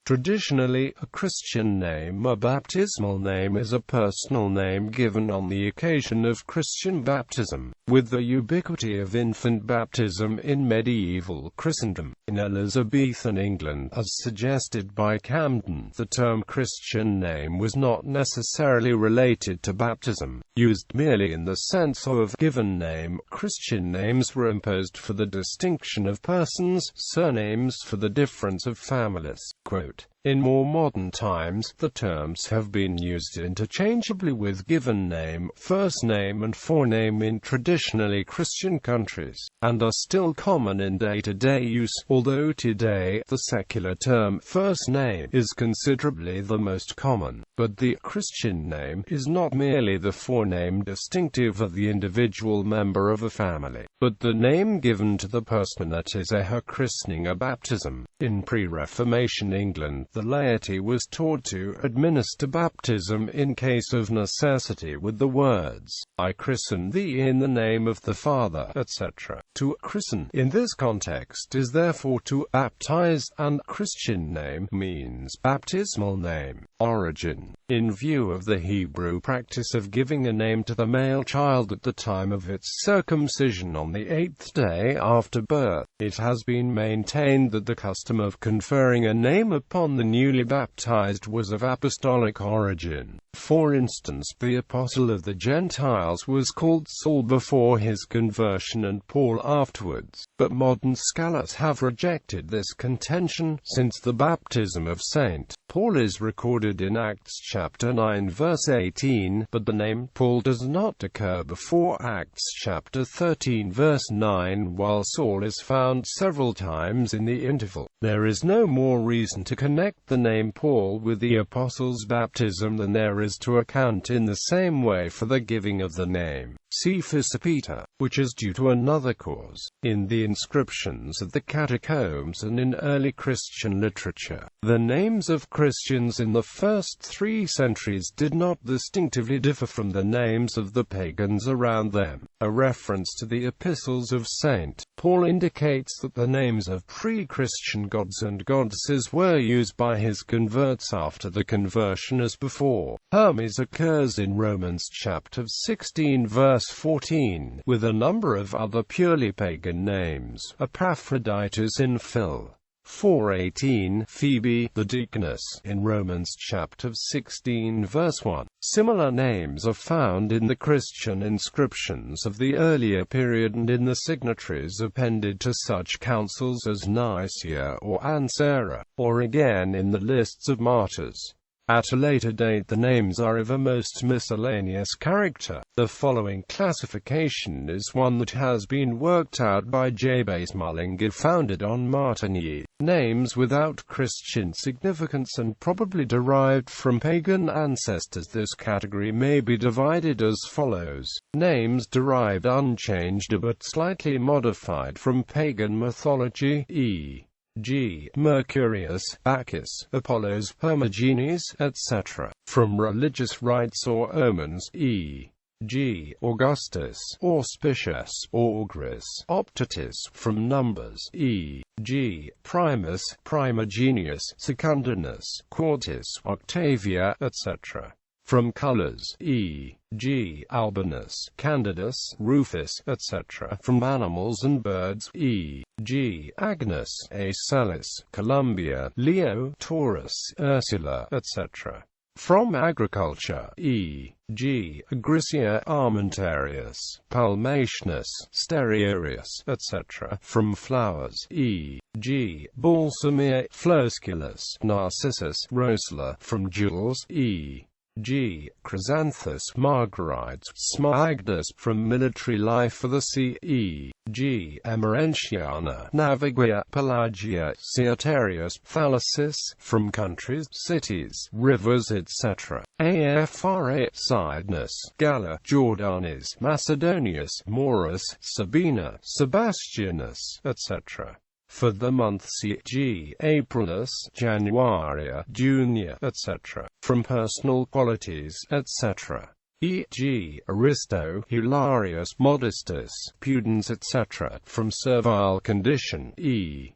Traditionally, a Christian name, a baptismal name, is a personal name given on the occasion of Christian baptism, with the ubiquity of infant baptism in medieval Christendom. In Elizabethan England, as suggested by Camden, the term Christian name was not necessarily related to baptism, used merely in the sense of given name. Christian names were imposed for the distinction of persons, surnames for the difference of families. Quote, "In more modern times, the terms have been used interchangeably with given name, first name and forename in traditionally Christian countries, and are still common in day-to-day use, although today, the secular term, first name, is considerably the most common. But the Christian name is not merely the forename distinctive of the individual member of a family, but the name given to the person at his or her christening or baptism. In pre-Reformation England, the laity was taught to administer baptism in case of necessity with the words, "I christen thee in the name of the Father," etc. To christen, in this context, is therefore to baptize, and Christian name means baptismal name. Origin. In view of the Hebrew practice of giving a name to the male child at the time of its circumcision on the 8th day after birth, it has been maintained that the custom of conferring a name upon the newly baptized was of apostolic origin. For instance, the apostle of the Gentiles was called Saul before his conversion and Paul afterwards, but modern scholars have rejected this contention, since the baptism of St. Paul is recorded in Acts chapter 9 verse 18, but the name Paul does not occur before Acts chapter 13 verse 9, while Saul is found several times in the interval. There is no more reason to connect the name Paul with the apostle's baptism than there is to account in the same way for the giving of the name. See 1 Peter, which is due to another cause. In the inscriptions of the catacombs and in early Christian literature, the names of Christians in the first 3 centuries did not distinctively differ from the names of the pagans around them. A reference to the epistles of St. Paul indicates that the names of pre-Christian gods and goddesses were used by his converts after the conversion as before. Hermes occurs in Romans chapter 16 verse 14, with a number of other purely pagan names. Epaphroditus in Phil. 4:18, Phoebe, the deaconess, in Romans chapter 16 verse 1. Similar names are found in the Christian inscriptions of the earlier period and in the signatories appended to such councils as Nicaea or Ancera, or again in the lists of martyrs. At a later date the names are of a most miscellaneous character. The following classification is one that has been worked out by Jabez Mullinger, founded on Martigny. Names without Christian significance and probably derived from pagan ancestors. This category may be divided as follows. Names derived unchanged but slightly modified from pagan mythology, e.g. Mercurius, Bacchus, Apollos, Hermogenes, etc. From religious rites or omens, e.g. Augustus, Auspicius, Augurus, Optatus. From numbers, e.g. Primus, Primogenius, Secundinus, Quartus, Octavia, etc. From colors, e.g. Albinus, Candidus, Rufus, etc. From animals and birds, e.g. Agnes, Acellus, Columbia, Leo, Taurus, Ursula, etc. From agriculture, e.g. Agricea, Armentarius, Palmationis, Sterarius, etc. From flowers, e.g. Balsamia, Flosculus, Narcissus, Rosula. From jewels, e.g. Chrysanthus, Margarites, Smaragdus. From military life for the sea, e.g. Emerentiana, Navigia, Pelagia, Ceotarius, Thalassus. From countries, cities, rivers, etc. Afra, Cydnus, Galla, Jordanes, Macedonius, Maurus, Sabina, Sebastianus, etc. For the month, c.g. Aprilis, Januaria, Junia, etc. From personal qualities, etc. e.g. Aristo, Hilarius, Modestus, Pudens, etc. From servile condition, e.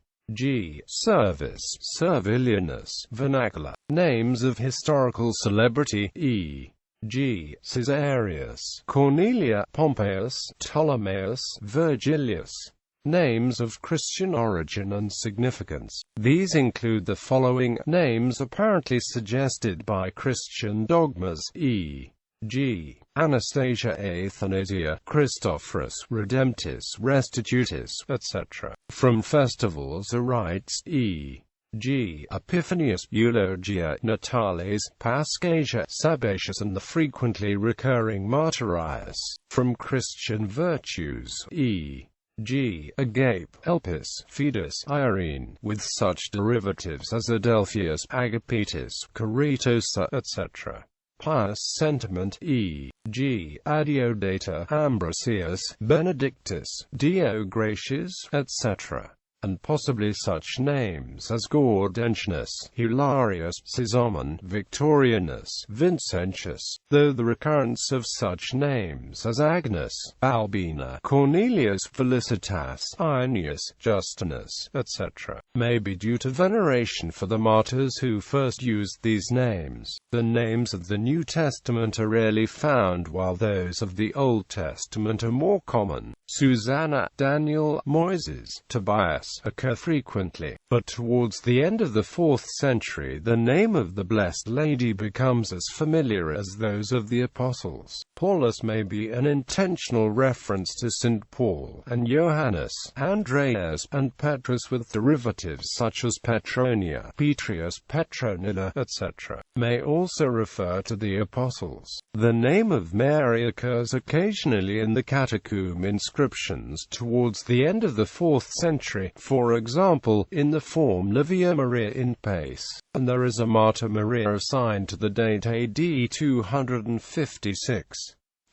Service, serviliness, vernacular. Names of historical celebrity, e.g. Caesarius, Cornelia, Pompeius, Ptolemaeus, Virgilius. Names of Christian origin and significance. These include the following names apparently suggested by Christian dogmas, e.g. Anastasia, Athanasia, Christophorus, Redemptus, Restitutus, etc. From festivals or rites, e.g. Epiphanius, Eulogia, Natalis, Pascasia, Sabatius, and the frequently recurring Martyrius. From Christian virtues, e.g. Agape, Elpis, Fidus, Irene, with such derivatives as Adelphius, Agapetus, Caritosa, etc. Pious sentiment, e.g. Adiodata, Ambrosius, Benedictus, Dio Gratius, etc. And possibly such names as Gaudentius, Hilarius, Cizomon, Victorianus, Vincentius, though the recurrence of such names as Agnes, Albina, Cornelius, Felicitas, Irenaeus, Justinus, etc., may be due to veneration for the martyrs who first used these names. The names of the New Testament are rarely found, while those of the Old Testament are more common. Susanna, Daniel, Moises, Tobias occur frequently, but towards the end of the 4th century the name of the Blessed Lady becomes as familiar as those of the Apostles. Paulus may be an intentional reference to St. Paul, and Johannes, Andreas, and Petrus with derivatives such as Petronia, Petrius, Petronilla, etc. may also refer to the Apostles. The name of Mary occurs occasionally in the catacomb inscriptions towards the end of the 4th century, for example, in the form Livia Maria in Pace, and there is a Martyr Maria assigned to the date AD 256.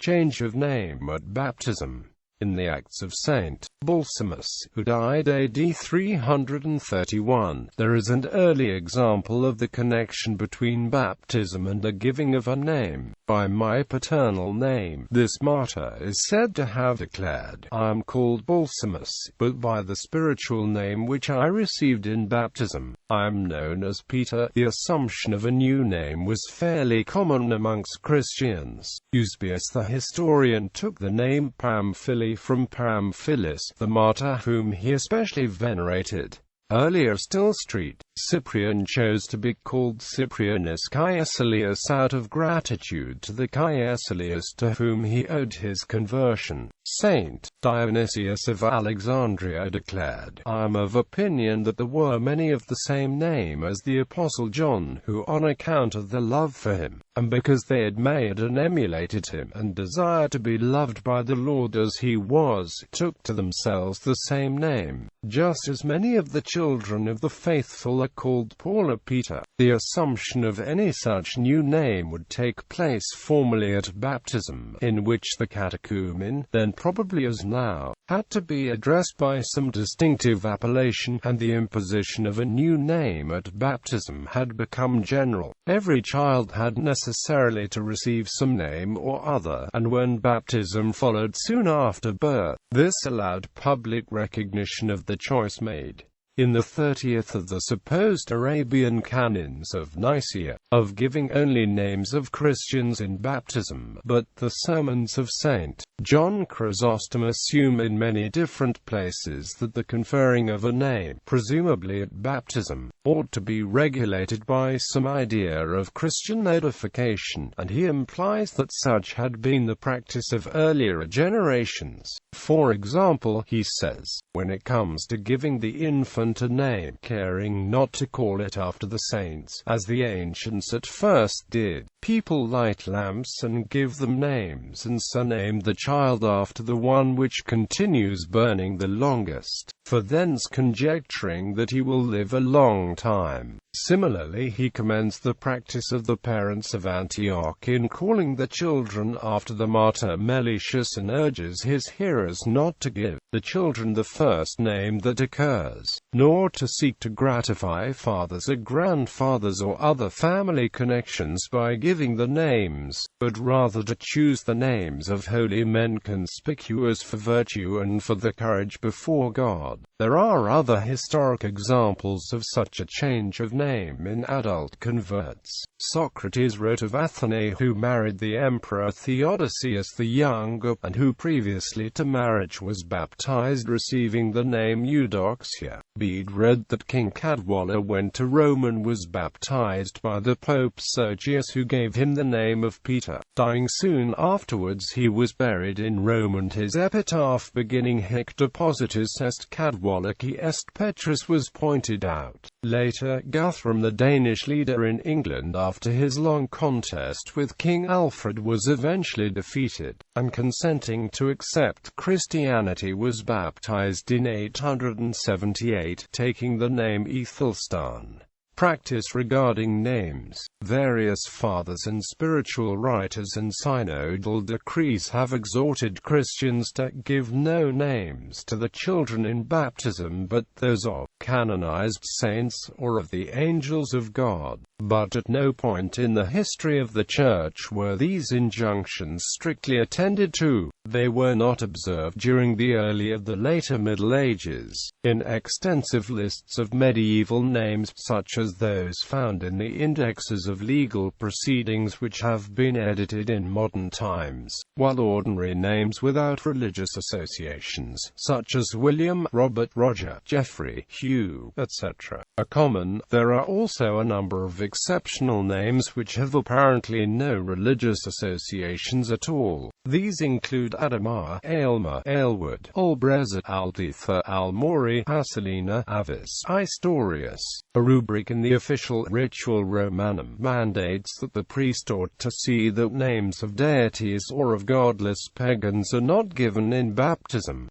Change of name at baptism. In the Acts of St. Balsamus, who died AD 331, there is an early example of the connection between baptism and the giving of a name. By my paternal name, this martyr is said to have declared, I am called Balsamus, but by the spiritual name which I received in baptism, I am known as Peter. The assumption of a new name was fairly common amongst Christians. Eusebius the historian took the name Pamphili from Pamphilus, the martyr whom he especially venerated. Earlier still Street, Cyprian chose to be called Cyprianus Caecilius out of gratitude to the Caecilius to whom he owed his conversion. Saint Dionysius of Alexandria declared, I am of opinion that there were many of the same name as the Apostle John, who on account of their love for him, and because they admired and emulated him, and desired to be loved by the Lord as he was, took to themselves the same name, just as many of the children of the faithful are called Paul or Peter. The assumption of any such new name would take place formally at baptism, in which the catechumen, then probably as now, had to be addressed by some distinctive appellation, and the imposition of a new name at baptism had become general. Every child had necessarily to receive some name or other, and when baptism followed soon after birth, this allowed public recognition of the choice made. In the 30th of the supposed Arabian canons of Nicaea, of giving only names of Christians in baptism, but the sermons of St. John Chrysostom assume in many different places that the conferring of a name, presumably at baptism, ought to be regulated by some idea of Christian edification, and he implies that such had been the practice of earlier generations. For example, he says, when it comes to giving the infant a name, caring not to call it after the saints, as the ancients at first did, people light lamps and give them names, and surname the child after the one which continues burning the longest, for thence conjecturing that he will live a long time. Similarly, he commends the practice of the parents of Antioch in calling the children after the martyr Meletius, and urges his hearers not to give the children the first name that occurs, nor to seek to gratify fathers or grandfathers or other family connections by giving giving the names, but rather to choose the names of holy men conspicuous for virtue and for the courage before God. There are other historic examples of such a change of name in adult converts. Socrates wrote of Athene, who married the emperor Theodosius the Younger, and who previously to marriage was baptized, receiving the name Eudoxia. Bede read that King Cadwalla went to Rome and was baptized by the Pope Sergius, who gave him the name of Peter. Dying soon afterwards, he was buried in Rome, and his epitaph beginning Hic depositus est Cadwallaci est Petrus was pointed out. Later, Guthrum, the Danish leader in England, after his long contest with King Alfred, was eventually defeated, and consenting to accept Christianity was baptized in 878, taking the name Ethelstan. Practice regarding names. Various fathers and spiritual writers and synodal decrees have exhorted Christians to give no names to the children in baptism but those of canonized saints or of the angels of God. But at no point in the history of the Church were these injunctions strictly attended to. They were not observed during the early or the later Middle Ages. In extensive lists of medieval names, such as those found in the indexes of legal proceedings which have been edited in modern times, while ordinary names without religious associations, such as William, Robert, Roger, Geoffrey, Hugh, etc., are common, there are also a number of exceptional names which have apparently no religious associations at all. These include Adamar, Aylmer, Aylward, Albrezza, Aldetha, Almori, Asalina, Avis, Istorius. A rubric in the official Ritual Romanum mandates that the priest ought to see that names of deities or of godless pagans are not given in baptism.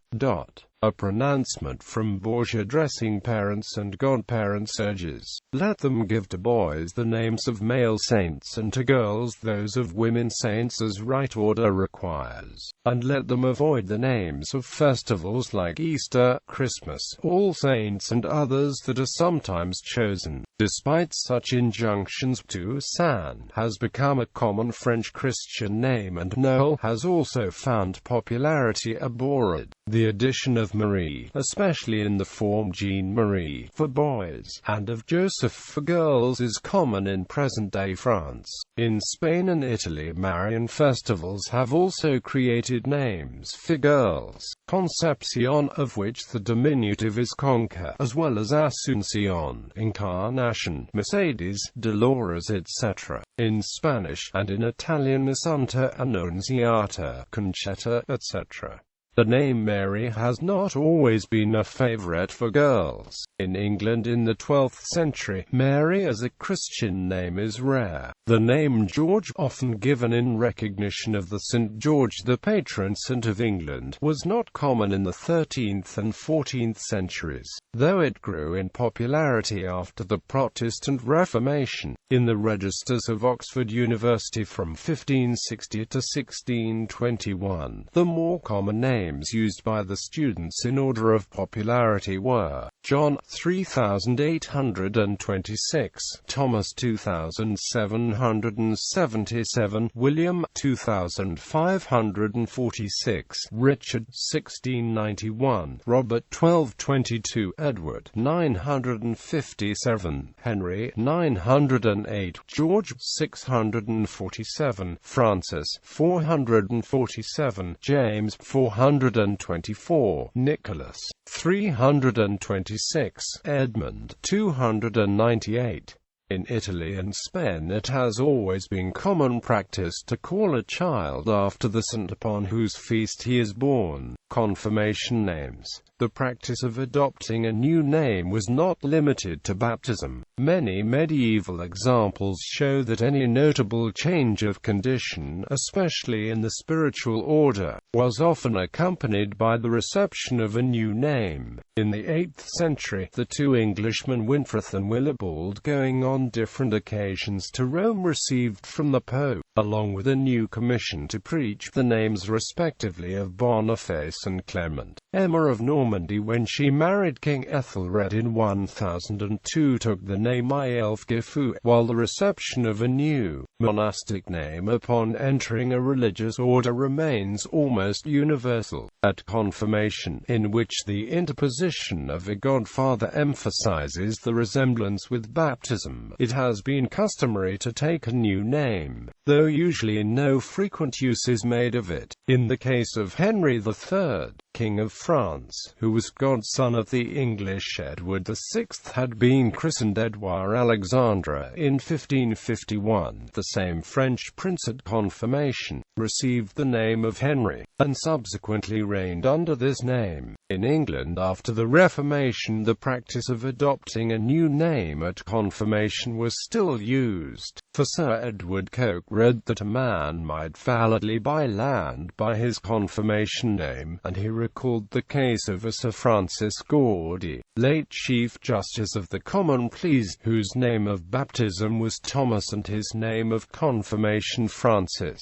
A pronouncement from Borgia addressing parents and godparents urges, let them give to boys the names of male saints and to girls those of women saints as right order requires, and let them avoid the names of festivals like Easter, Christmas, All Saints and others that are sometimes chosen. Despite such injunctions, Toussaint has become a common French Christian name, and Noel has also found popularity abroad. The addition of Marie, especially in the form Jean-Marie, for boys, and of Joseph for girls is common in present-day France. In Spain and Italy, Marian festivals have also created names for girls, Concepcion, of which the diminutive is Conca, as well as Asuncion, Encarnacion, Mercedes, Dolores, etc. In Spanish, and in Italian, Assunta, Annunziata, Concetta, etc. The name Mary has not always been a favorite for girls. In England in the 12th century, Mary as a Christian name is rare. The name George, often given in recognition of the St. George, the patron saint of England, was not common in the 13th and 14th centuries, though it grew in popularity after the Protestant Reformation. In the registers of Oxford University from 1560 to 1621, the more common names used by the students in order of popularity were John 3826, Thomas 2777, William 2546, Richard 1691, Robert 1222, Edward 957, Henry 908, George 647, Francis 447, James 424, Nicholas 326, Edmund 298. In Italy and Spain it has always been common practice to call a child after the saint upon whose feast he is born. Confirmation names. The practice of adopting a new name was not limited to baptism. Many medieval examples show that any notable change of condition, especially in the spiritual order, was often accompanied by the reception of a new name. In the 8th century, the two Englishmen Winfrith and Willibald, going on different occasions to Rome, received from the Pope, along with a new commission to preach, the names respectively of Boniface and Clement. Emma of Normandy, when she married King Ethelred in 1002, took the name Aelfgifu, while the reception of a new monastic name upon entering a religious order remains almost universal. At confirmation, in which the interposition of a godfather emphasizes the resemblance with baptism, it has been customary to take a new name, though usually no frequent use is made of it. In the case of Henry III, King of France, who was godson of the English Edward VI, had been christened Edouard Alexandre in 1551. The same French prince at confirmation received the name of Henry, and subsequently reigned under this name. In England after the Reformation, the practice of adopting a new name at confirmation was still used, for Sir Edward Coke read that a man might validly buy land by his confirmation name, and he recalled the case of a Sir Francis Gordy, late Chief Justice of the Common Pleas, whose name of baptism was Thomas and his name of confirmation Francis.